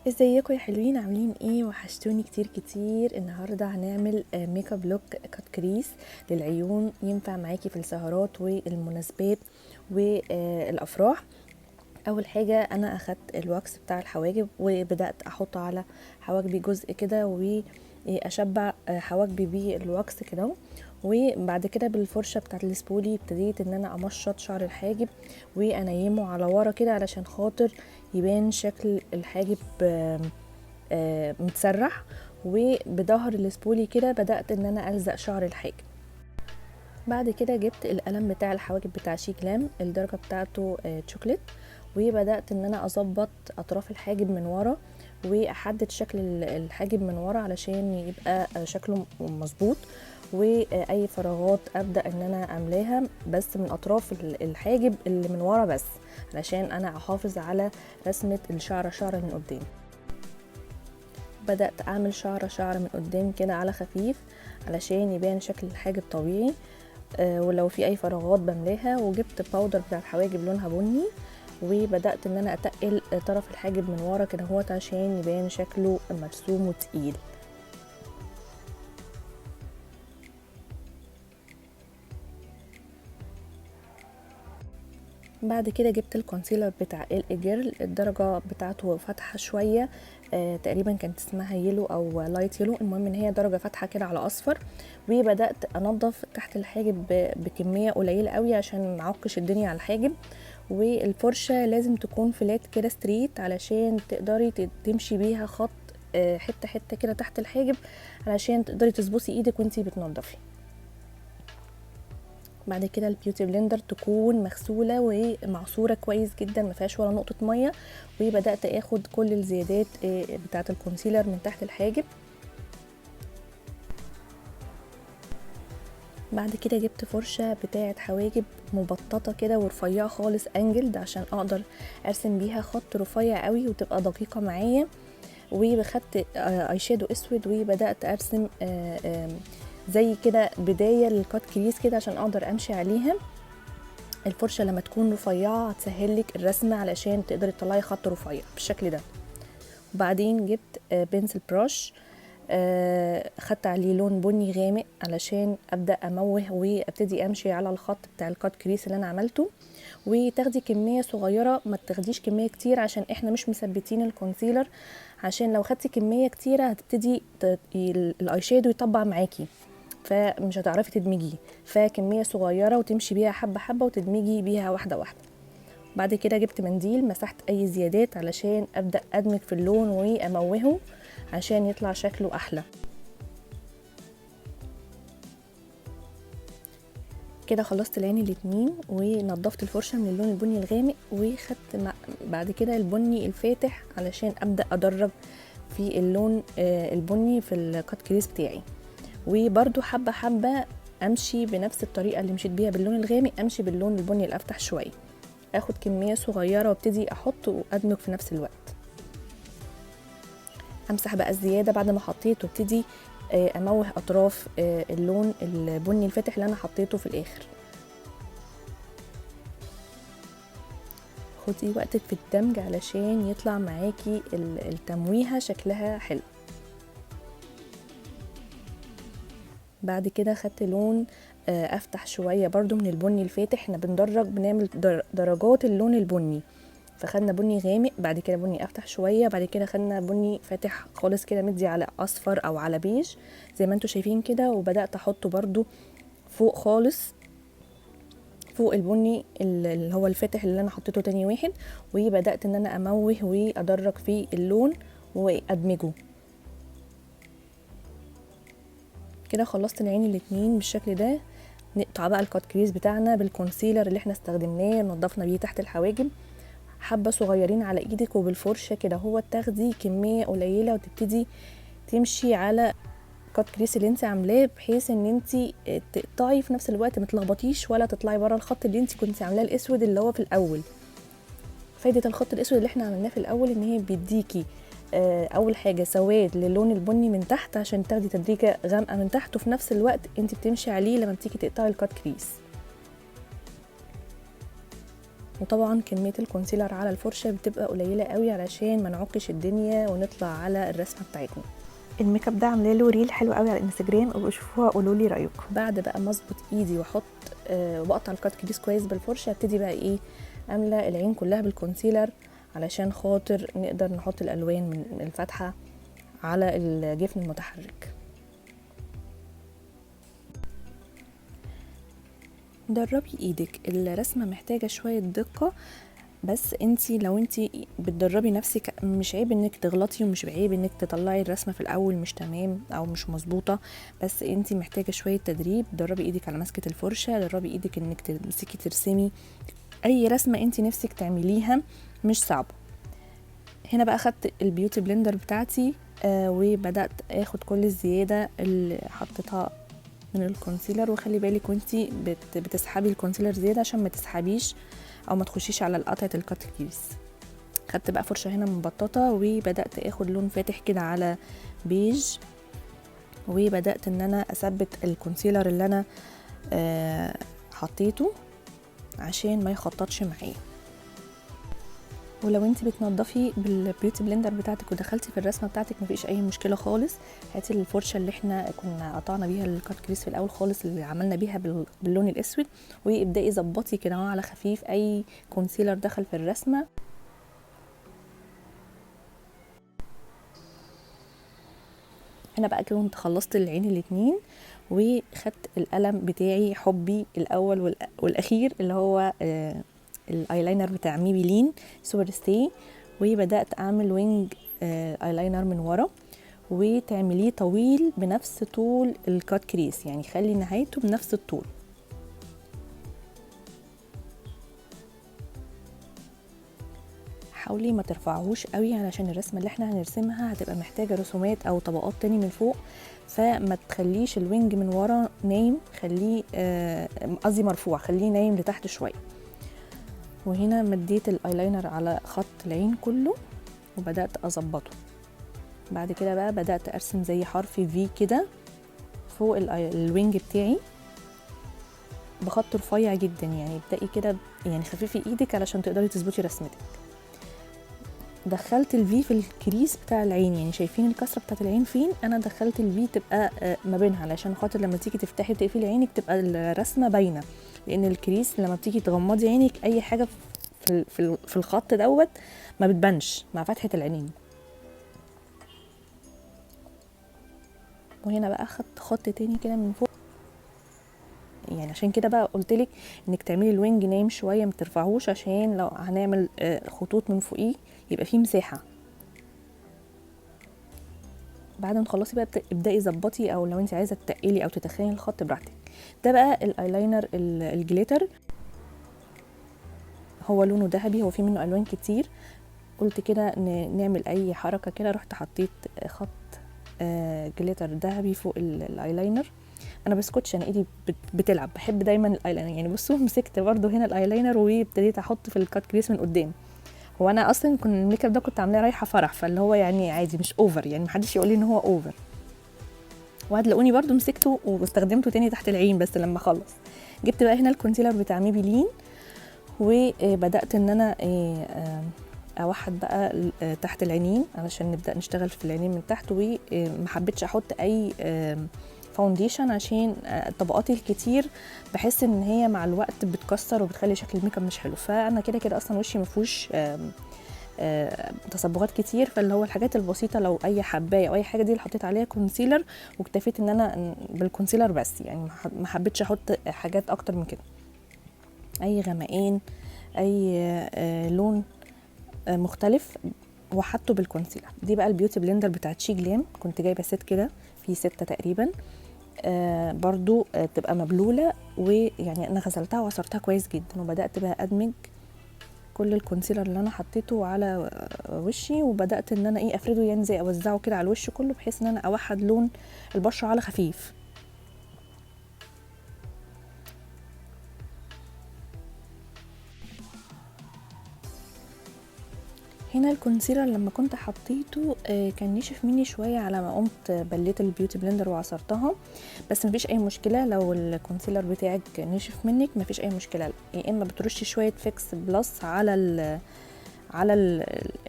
ازيكم يا حلوين؟ عاملين ايه؟ وحشتوني كتير كتير. النهارده هنعمل ميك اب لوك كات كريس للعيون، ينفع معاكي في السهرات والمناسبات والافراح. اول حاجه انا اخدت الواكس بتاع الحواجب وبدات احطه على حواجبي جزء كده واشبع حواجبي بالواكس كده. وبعد كده بالفرشه بتاعت السبولي ابتديت ان انا امشط شعر الحاجب وانيمه على ورا كده علشان خاطر يبان شكل الحاجب متسرح. وبظهر السبولي كده بدات ان انا الزق شعر الحاجب. بعد كده جبت القلم بتاع الحواجب بتاع شيك لام، الدرجه بتاعته شوكليت، وبدات ان انا اظبط اطراف الحاجب من ورا واحدد شكل الحاجب من ورا علشان يبقى شكله مظبوط. واي فراغات ابدا ان انا املاها بس من اطراف الحاجب اللي من ورا بس، علشان انا احافظ على رسمه الشعره شعره من قدام. بدأت أعمل شعرة شعرة من قدام كده على خفيف علشان يبان شكل الحاجب طبيعي. ولو في أي فراغات بملاها. وجبت باودر بتاع الحواجب لونها بني، وبدأت ان انا اتقل طرف الحاجب من ورا كده هوت عشان يبان شكله مرسوم وتقيل. بعد كده جبت الكونسيلر بتاع ال جيرل، الدرجه بتاعته فاتحه شويه، تقريبا كانت اسمها يلو او لايت يلو، المهم ان هي درجه فاتحه كده على اصفر. وبدات انضف تحت الحاجب بكميه قليله قوي عشان معكش الدنيا على الحاجب. والفرشه لازم تكون فلات كده ستريت علشان تقدري تمشي بيها خط حته حته كده تحت الحاجب علشان تقدري تظبطي ايدك وانتي بتنضفي. بعد كده البيوتي بلندر تكون مغسوله ومعصوره كويس جدا ما فيهاش ولا نقطه ميه. وبدات اخد كل الزيادات بتاعه الكونسيلر من تحت الحاجب. بعد كده جبت فرشه بتاعه حواجب مبططه كده ورفيعه خالص انجلد عشان اقدر ارسم بيها خط رفيع قوي وتبقى دقيقه معايا. وخدت اي شادو اسود وبدات ارسم زي كده بدايه للكات كريس كده عشان اقدر امشي عليها. الفرشه لما تكون رفيعه هتسهلك الرسمه علشان تقدري تطلعي خط رفيع بالشكل ده. وبعدين جبت بنسل براش، خدت عليه لون بني غامق علشان ابدا اموه وابتدي امشي على الخط بتاع الكات كريس اللي انا عملته. وتاخدي كميه صغيره، ما تاخديش كميه كتير عشان احنا مش مثبتين الكونسيلر، عشان لو خدتي كميه كتيره هتبتدي الاي شادو يطبع معاكي فمش هتعرفي تدمجيه. فكميه صغيره وتمشي بيها حبه حبه وتدمجي بيها واحده واحده. بعد كده جبت منديل مسحت اي زيادات علشان ابدا ادمج في اللون واموهه عشان يطلع شكله احلى. كده خلصت العين الاتنين ونضفت الفرشه من اللون البني الغامق وخدت بعد كده البني الفاتح علشان ابدا ادرج في اللون البني في الكات كريس بتاعي. وبرده حبه حبه امشي بنفس الطريقه اللي مشيت بيها باللون الغامق، امشي باللون البني الافتح شويه، اخد كميه صغيره وابتدي احط وادمج في نفس الوقت. امسح بقى الزياده بعد ما حطيت وابتدي اموه اطراف اللون البني الفاتح اللي انا حطيته في الاخر. خدي وقتك في الدمج علشان يطلع معاكي التمويهه شكلها حلو. بعد كده خدت لون افتح شويه برضو من البني الفاتح، احنا بندرج بنعمل درجات اللون البني، فخدنا بني غامق بعد كده بني افتح شويه بعد كده خدنا بني فاتح خالص كده مدي على اصفر او على بيج زي ما انتوا شايفين كده. وبدات احطه برضو فوق خالص فوق البني اللي هو الفاتح اللي انا حطيته تاني واحد، وبدات ان انا اموه وادرج في اللون وادمجه. كده خلصت العين الاتنين بالشكل ده. نقطع بقى الكات كريس بتاعنا بالكونسيلر اللي احنا استخدمناه نضفنا بيه تحت الحواجب حبه صغيرين على ايدك وبالفرشه كده هو تاخدي كميه قليله وتبتدي تمشي على كات كريس اللي انت عاملاه بحيث ان انت تقطعي في نفس الوقت ما تلخبطيش ولا تطلعي بره الخط اللي انت كنت عاملاه الاسود اللي هو في الاول. فايده الخط الاسود اللي احنا عملناه في الاول ان هي بيديكي اول حاجه سواد للون البني من تحت عشان تاخدي تدريجه غامقه من تحت، وفي نفس الوقت انت بتمشي عليه لما بتيجي تقطعي الكات كريس. وطبعا كميه الكونسيلر على الفرشه بتبقى قليله قوي علشان ما نعكش الدنيا ونطلع على الرسمه بتاعتنا. الميك اب ده عامله له ريل حلو قوي على الانستجرام، ابقوا شوفوها قولوا لي رايكم. بعد بقى ما اظبط ايدي واحط وبقطع الكات كريس كويس بالفرشه، ابتدي بقى ايه املى العين كلها بالكونسيلر علشان خاطر نقدر نحط الالوان من الفاتحه على الجفن المتحرك. دربي ايدك، الرسمه محتاجه شويه دقه، بس انتي لو انتي بتدربي نفسك مش عيب انك تغلطي ومش عيب انك تطلعي الرسمه في الاول مش تمام او مش مظبوطه، بس انتي محتاجه شويه تدريب. دربي ايدك على مسكه الفرشه، دربي ايدك انك تمسكي ترسمي اي رسمه انتي نفسك تعمليها، مش صعبه. هنا بقى اخدت البيوتي بلندر بتاعتي وبدات اخد كل الزياده اللي حطيتها من الكونسيلر، وخلي بالك وانتي بتسحبي الكونسيلر زياده عشان ما تسحبيش او ما تخشيش على قطعه الكات كريس. خدت بقى فرشه هنا مبططه وبدات اخد لون فاتح كده على بيج، وبدات ان انا اثبت الكونسيلر اللي انا حطيته عشان ما يخططش معايا. ولو انت بتنضفي بالبيوتي بلندر بتاعتك ودخلتي في الرسمه بتاعتك مفيش اي مشكله خالص، هاتي الفرشه اللي احنا كنا قطعنا بيها الكات كريس في الاول خالص اللي عملنا بيها باللون الاسود، وابداي ظبطي كده على خفيف اي كونسيلر دخل في الرسمه. هنا بقى كنت خلصت العين الاتنين، وخدت القلم بتاعي حبي الاول والاخير اللي هو الايلاينر بتاع ميبيلين سوبر ستي، وبدات اعمل وينج ايلاينر من ورا، وتعمليه طويل بنفس طول الكات كريس، يعني خلي نهايته بنفس الطول. حاولي ما ترفعهوش قوي علشان الرسمه اللي احنا هنرسمها هتبقى محتاجه رسومات او طبقات تاني من فوق، فما تخليش الوينج من ورا نايم، خليه قصدي مرفوع، خليه نايم لتحت شويه. وهنا مديت الايلاينر على خط العين كله وبدات اظبطه. بعد كده بقى بدات ارسم زي حرف في كده فوق الوينج بتاعي بخط رفيع جدا، يعني ابدأي كده يعني خففي ايدك علشان تقدري تظبطي رسمتك. دخلت الفي في الكريس بتاع العين، يعني شايفين الكسره بتاعت العين فين، انا دخلت الفي تبقى ما بينها علشان خاطر لما تيجي تفتحي وتقفلي عينك تبقى الرسمه باينه، لان الكريس لما بتيجي تغمضي عينك اي حاجه في الخط دوت ما بتبانش مع فتحه العينين. وهنا بقى اخدت خط تاني كده من فوق، يعني عشان كده بقى قلتلك انك تعملي الوينج نايم شويه ما ترفعوش، عشان لو هنعمل خطوط من فوقيه يبقى فيه مساحه. بعد ما تخلصي بقى ابداي ظبطي، او لو انت عايزه تقلي او تتخني الخط براحتك. ده بقى الايلاينر الجليتر، هو لونه ذهبي، هو فيه منه الوان كتير. قلت كده نعمل اي حركه كده، رحت حطيت خط جليتر ذهبي فوق الايلاينر. انا بسكتش، انا ايدي بتلعب، بحب دايما الايلاينر، يعني بصوا مسكت برده هنا الايلاينر وابتديت احط في الكات كريس من قدام. هو انا اصلا كنت الميك اب ده كنت عاملاه رايحه فرح، فاللي هو يعني عادي مش اوفر، يعني محدش يقول لي ان هو اوفر. وهتلاقوني برده مسكته واستخدمته تاني تحت العين بس لما اخلص. جبت بقى هنا الكونسيلر بتاع ميبيلين وبدات ان انا اوحد بقى تحت العينين علشان نبدا نشتغل في العينين من تحت، وما حبيتش احط اي فاونديشن عشان الطبقات الكتير بحس ان هي مع الوقت بتكسر وبتخلي شكل الميك اب مش حلو. فانا كده كده اصلا وشي ما فيهوش تصبغات كتير، فاللي هو الحاجات البسيطه لو اي حبايه او اي حاجه دي اللي حطيت عليها كونسيلر، واكتفيت ان انا بالكونسيلر بس، يعني ما حبيتش احط حاجات اكتر من كده، اي غمقان اي لون مختلف وحطه بالكونسيلر. دي بقى البيوتي بلندر بتاعت شي جلام، كنت جايبه ست كده في 6 تقريبا، برضو تبقى مبلوله، ويعني انا غسلتها وعصرتها كويس جدا، وبدات بقى ادمج كل الكونسيلر اللي انا حطيته على وشي، وبدات ان انا افرده، يعني زي اوزعه كده على الوش كله بحيث ان انا اوحد لون البشره على خفيف. هنا هنا الكونسيلر لما كنت حطيته كان نشف مني شويه على ما قمت بليت البيوتي بلندر وعصرتها، بس مفيش اي مشكله لو الكونسيلر بتاعك نشف منك، مفيش اي مشكله. يا اما بترشي شويه فيكس بلس على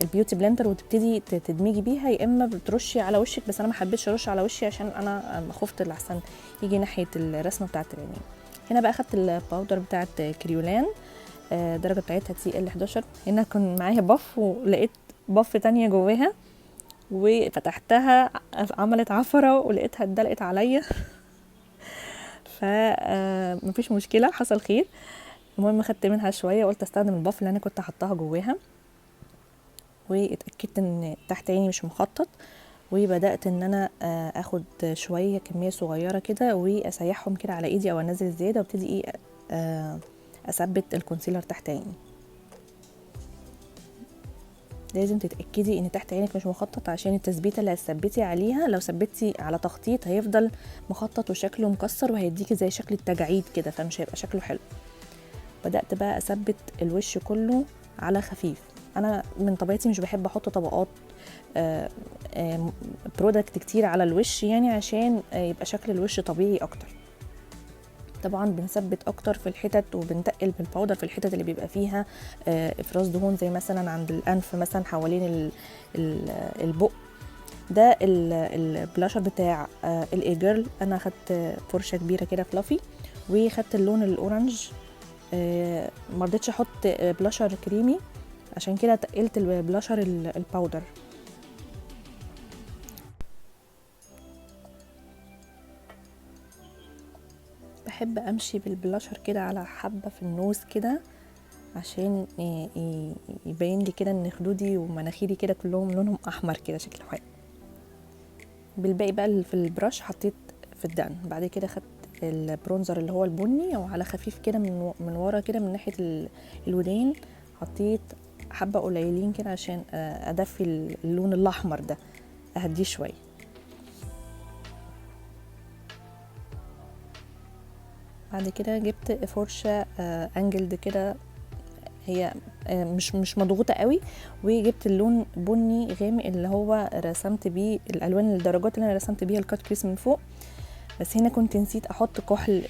البيوتي بلندر وتبتدي تدمجي بيها، يا اما بترشي على وشك، بس انا ما حبيتش ارش على وشي عشان انا خفت لحسن يجي ناحيه الرسمه بتاعه العينين. هنا بقى اخدت الباودر بتاعه كريولان، الدرجه بتاعتها TL11. هنا كان معايا باف ولقيت باف تانية جواها وفتحتها عملت عفره ولقيتها اتدلقت عليا مفيش مشكله، حصل خير. المهم خدت منها شويه وقلت استخدم الباف اللي انا كنت حطاها جواها، واتاكدت ان تحت عيني مش مخطط، وبدات ان انا اخد شويه كميه صغيره كده واسيحهم كده على ايدي او انزل الزياده وابتدي اثبت الكونسيلر تحت عيني. لازم تتاكدي ان تحت عينك مش مخطط عشان التثبيته اللي هتثبتي عليها، لو ثبتي على تخطيط هيفضل مخطط وشكله مكسر وهيديكي زي شكل التجاعيد كده، فمش هيبقى شكله حلو. بدات بقى اثبت الوش كله على خفيف. انا من طبيعتي مش بحب احط طبقات برودكت كتير على الوش، يعني عشان يبقى شكل الوش طبيعي اكتر. طبعا بنثبت اكتر في الحتت وبنتقل بالباودر في الحتت اللي بيبقى فيها افراز دهون، زي مثلا عند الانف، مثلا حوالين البق. ده البلاشر بتاع الاي جيرل. انا خدت فرشه كبيره كده فلافي وخدت اللون الاورنج، مرضتش احط بلاشر كريمي عشان كده تقلت البلاشر الباودر. بحب امشي بالبلاشر كده على حبه في النوز كده عشان يبين لي كده ان خدودي ومناخيري كده كلهم لونهم احمر كده شكله حلو. بالباقي بقى في البراش حطيت في الدقن. بعد كده خدت البرونزر اللي هو البني او على خفيف كده من ورا كده من ناحيه الودين، حطيت حبه قليلين كده عشان ادفي اللون الاحمر ده، اهديه شويه. بعد كده جبت فرشه انجلد كده، هي مش مضغوطه قوي، وجبت اللون بني غامق اللي هو رسمت بيه الالوان الدرجات اللي انا رسمت بيها الكات كريس من فوق. بس هنا كنت نسيت احط كحل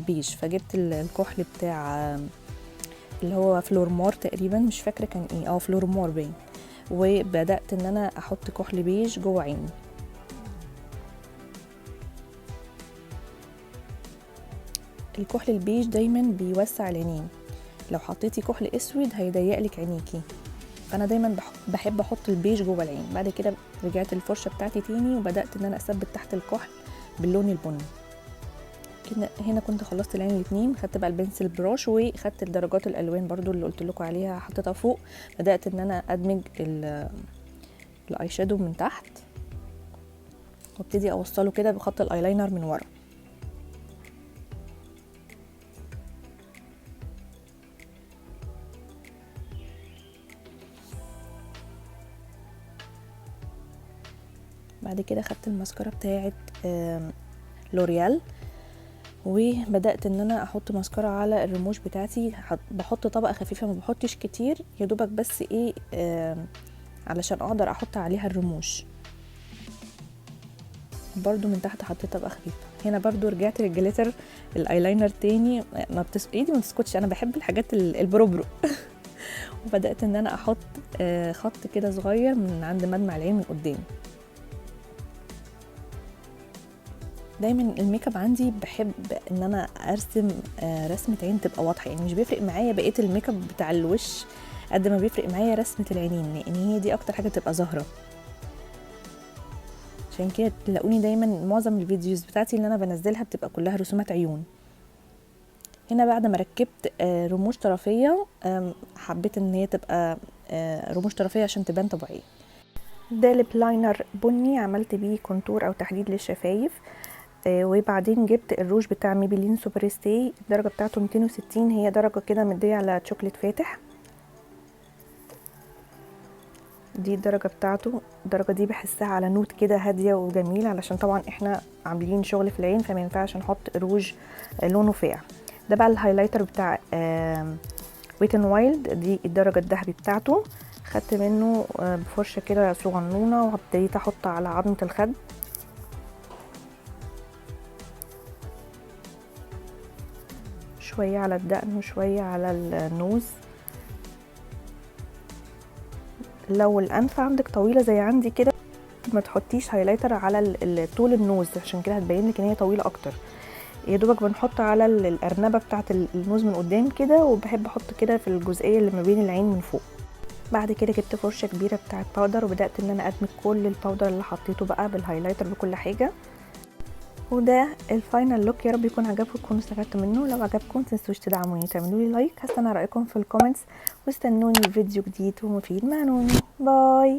بيج، فجبت الكحل بتاع اللي هو فلورمار تقريبا، مش فاكره كان ايه، فلورمار باين، وبدات ان انا احط كحل بيج جوه عيني. الكحل البيج دايما بيوسع العينين، لو حطيتي كحل اسود هيضيق لك عينيكي، فانا دايما بحب احط البيج جوه العين. بعد كده رجعت الفرشه بتاعتي تاني وبدات ان انا اثبت تحت الكحل باللون البني كده. هنا كنت خلصت العين الاثنين، خدت بقى البنسل براش وخدت درجات الالوان برضو اللي قلت لكم عليها حطيتها فوق. بدات ان انا ادمج الاي شادو من تحت وابتدي اوصله كده بخط الايلاينر من ورا. بعد كده خدت الماسكارا بتاعت لوريال وبدات ان انا احط ماسكارا على الرموش بتاعتي. بحط طبقه خفيفه، ما بحطش كتير، يا دوبك بس ايه علشان اقدر احط عليها الرموش. برضو من تحت حطيت طبقه خفيفه. هنا برضو رجعت للجليتر الايلاينر تاني، ايدي ما تسكتش، انا بحب الحاجات البروبرو وبدات ان انا احط خط كده صغير من عند مدمع العين من قدام. دايما الميك اب عندي بحب ان انا ارسم رسمه عين تبقى واضحه، يعني مش بيفرق معايا بقيه الميك اب بتاع الوش قد ما بيفرق معايا رسمه العينين، لان هي دي اكتر حاجه تبقى ظاهره. عشان كده تلاقوني دايما معظم الفيديوز بتاعتي اللي انا بنزلها بتبقى كلها رسومات عيون. هنا بعد ما ركبت رموش طرفيه، حبيت ان هي تبقى رموش طرفيه عشان تبان طبيعيه. ده ليب لاينر بني عملت بيه كونتور او تحديد للشفايف. وبعدين جبت الروج بتاع ميبلين سوبر ستاي، الدرجه بتاعته 260، هي درجه كده مديه على شوكليت فاتح. دي الدرجه بتاعته، الدرجه دي بحسها على نوت كده هاديه وجميله، علشان طبعا احنا عاملين شغل في العين فما ينفعش نحط روج لونه فاقع. ده بقى الهايلايتر بتاع ويت ان وايلد، دي الدرجه الذهبي بتاعته، خدت منه بفرشه كده صغنونه وابتديت احط على عظمه الخد، شويه على الدقن وشويه على النوز. لو الانف عندك طويله زي عندي كده ما تحطيش هايلايتر على طول النوز، عشان كده هتبين لك ان هي طويله اكتر. يا دوبك بنحط على الارنبه بتاعه النوز من قدام كده، وبحب احط كده في الجزئيه اللي ما بين العين من فوق. بعد كده جبت فرشه كبيره بتاعه باودر وبدات ان انا ادمج كل الباودر اللي حطيته بقى بالهايلايتر بكل حاجه. وده الفاينل لوك. يا رب يكون عجبكم، تكونوا استفدتوا منه. لو عجبكم متنسوش تدعموني وتعملوا لي لايك. هستنى رايكم في الكومنتس، واستنوني في فيديو جديد ومفيد مع نوني. باي.